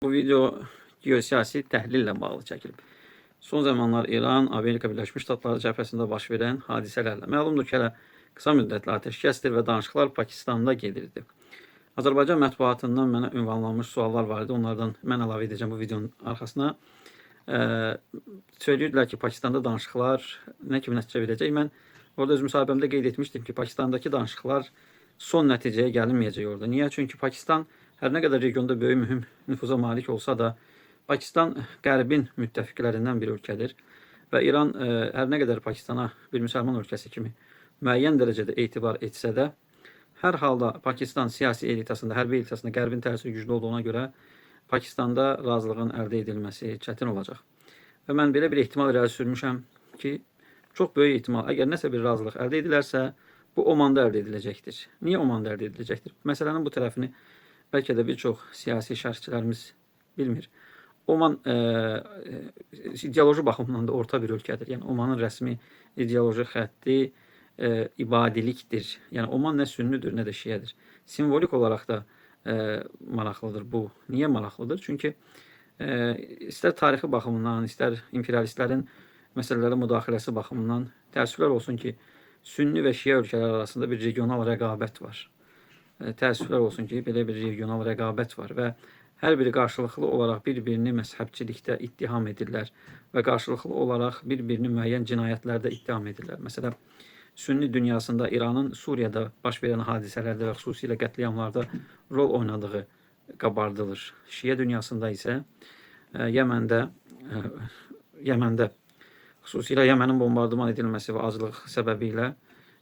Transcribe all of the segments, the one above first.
Bu video geosiyasi təhlillə bağlı çəkilib. Son zamanlar İran, Amerika Birləşmiş Ştatları cəbhəsində baş verən hadisələrlə məlumdur ki, hələ qısa müddətli atəşkəsdir və danışıqlar Pakistanda gedirdi. Azərbaycan mətbuatından mənə ünvanlanmış suallar var idi. Onlardan mən əlavə edəcəm bu videonun arxasına. Söylürdülər ki, Pakistanda danışıqlar nə kimi nəticə verəcək. Mən orada öz müsahibəmdə qeyd etmişdim ki, Pakistandakı danışıqlar son nəticəyə gəlinməyəcək orada. Niyə? Çünki Pakistan hər nə qədər regionda böyük mühüm nüfuza malik olsa da, Pakistan Qərbin müttəfiqlərindən bir ölkədir və İran hər nə qədər Pakistana bir müsəlman ölkəsi kimi müəyyən dərəcədə etibar etsə də, hər halda Pakistan siyasi elitasında, hərbi elitasında Qərbin təsiri güclü olduğuna görə Pakistanda razılığın əldə edilməsi çətin olacaq. Və mən belə bir ehtimal irəli sürmüşəm ki, çox böyük ehtimal, əgər nəsə bir razılıq əldə edilərsə, bu Omanda əldə ediləcəkdir. Niyə Omanda əldə ediləcəkdir? Məsələnin bu tərəfini bəlkə də bir çox siyasi şərhçilərimiz bilmir. Oman ideoloji baxımdan da orta bir ölkədir. Yəni Omanın rəsmi ideoloji xətti ibadilikdir. Yəni Oman nə sünnüdür, nə də şiədir. Simvolik olaraq da maraqlıdır bu. Niyə maraqlıdır? Çünki istər tarixi baxımından, istər imperialistlərin məsələlərə müdaxiləsi baxımından təəssüflər olsun ki, sünni və şiə ölkələr arasında bir regional rəqabət var. Təəssüflər olsun ki, belə bir regional rəqabət var və hər biri qarşılıqlı olaraq bir-birini məzhəbçilikdə ittiham edirlər və qarşılıqlı olaraq bir-birini müəyyən cinayətlərdə ittiham edirlər. Məsələn, sünni dünyasında İranın Suriyada baş verən hadisələrdə və xüsusilə qətliamlarda rol oynadığı qabardılır. Şiə dünyasında isə Yəməndə xüsusilə Yəmənin bombardıman edilməsi və aclıq səbəbilə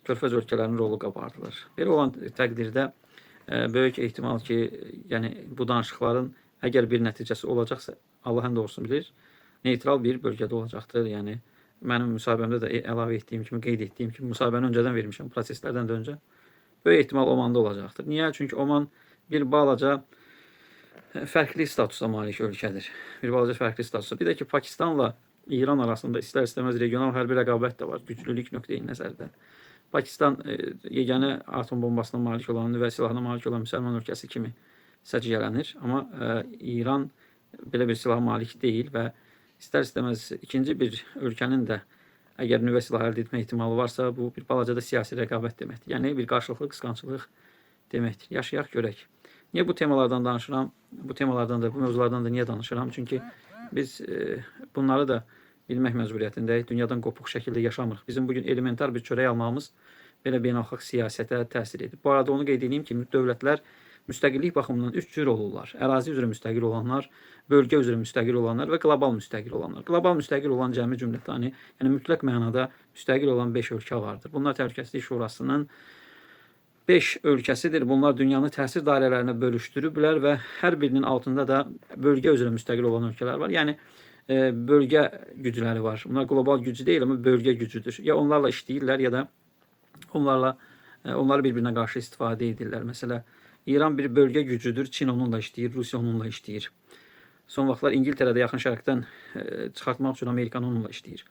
Körfəz ölkələrinin rolu qabardılır. Belə olan təqdirdə böyük ehtimal ki, yəni bu danışıqların əgər bir nəticəsi olacaqsa, Allah ən doğrusunu bilir, neytral bir bölgədə olacaqdır. Yəni mənim müsahibəmdə də əlavə etdiyim kimi, qeyd etdiyim kimi, müsahibəni öncədən vermişəm, proseslərdən də öncə. Böyük ehtimal Omanda olacaqdır. Niyə? Çünki Oman bir balaca fərqli statusa malik ölkədir. Bir balaca fərqli statusa. Bir də ki, Pakistanla İran arasında istər-istəməz regional hərbi rəqabət də var, güclülük nöqteyi nəzərdən. Pakistan yeganə atom bombasına malik olan, nüvə silahına malik olan müsəlman ölkəsi kimi səciyyələnir. Amma İran belə bir silaha malik deyil və istər-istəməz ikinci bir ölkənin də əgər nüvə silahı əldə etmə ehtimalı varsa, bu bir balaca da siyasi rəqabət deməkdir. Yəni bir qarşılıqlı qısqanclıq deməkdir. Yaşayaq görək. Niyə bu temalardan danışıram? Bu temalardan da, bu mövzulardan da niyə danışıram? Çünki biz bunları da bilmək məcburiyyətindəyik. Dünyadan qopuq şəkildə yaşamırıq. Bizim bugün elementar bir çörək almamız belə beynəlxalq siyasətə təsir edir. Bu arada onu qeyd edeyim ki, dövlətlər müstəqillik baxımından üç cür olurlar. Ərazi üzrə müstəqil olanlar, bölgə üzrə müstəqil olanlar və qlobal müstəqil olanlar. Qlobal müstəqil olan cəmi cümlətani, yəni mütləq mənada müstəqil olan 5 ölkə vardır. Bunlar Təhlükəsizlik Şurasının 5 ölkəsidir. Bunlar dünyanı təsir dairələrinə bölüşdürüblər və hər birinin altında da bölgə üzrə müstəqil olan ölkələr var. Yəni bölgə gücləri var. Bunlar qlobal gücü deyil, amma bölgə gücüdür. Ya onlarla işləyirlər, ya da onları bir-birinə qarşı istifadə edirlər. Məsələn, İran bir bölgə gücüdür. Çin onunla işləyir, Rusiya onunla işləyir. Son vaxtlar İngiltərədə yaxın şərqdən çıxartmaq üçün Amerika onunla işləyir.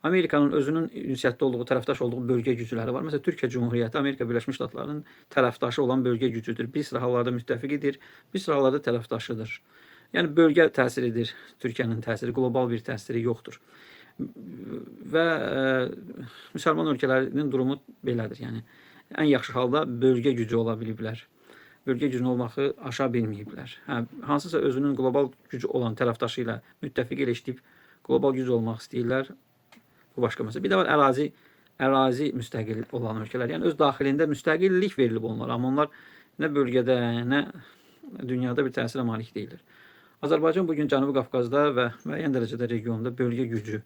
Amerikanın özünün ünsiyyətdə olduğu, tərəfdaş olduğu bölgə gücləri var. Məsələn, Türkiyə Cumhuriyyəti Amerika Birləşmiş Ştatlarının tərəfdaşı olan bölgə gücüdür. Bir sıra hallarda müttəfiqidir, bir sıra hallarda tərəfdaşıdır. Yəni bölgə təsir edir, Türkiyənin təsiri, qlobal bir təsiri yoxdur. Və müsəlman ölkələrinin durumu belədir. Yəni ən yaxşı halda bölgə gücü ola biliblər. Bölgə gücünün olmağı aşa bilməyiblər. Hansısa özünün qlobal gücü olan tərəfdaşı ilə müttəfiq ilə işləyib qlobal güc olmaq istəyirlər. Bu başqa məsələ. Bir də var ərazi müstəqil olan ölkələr. Yəni öz daxilində müstəqillik verilib onlara, amma onlar nə bölgədə, nə dünyada bir təsirə malik deyildir. Azərbaycan bugün Cənubi Qafqazda və müəyyən dərəcədə regionda bölgə gücü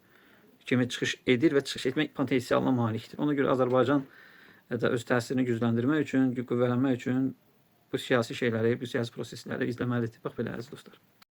kimi çıxış edir və çıxış etmək potensialına malikdir. Ona görə Azərbaycan da öz təsirini gücləndirmək üçün, qüvvələnmək üçün bu siyasi şeyləri, bu siyasi prosesləri izləməlidir. Bax belə əziz dostlar.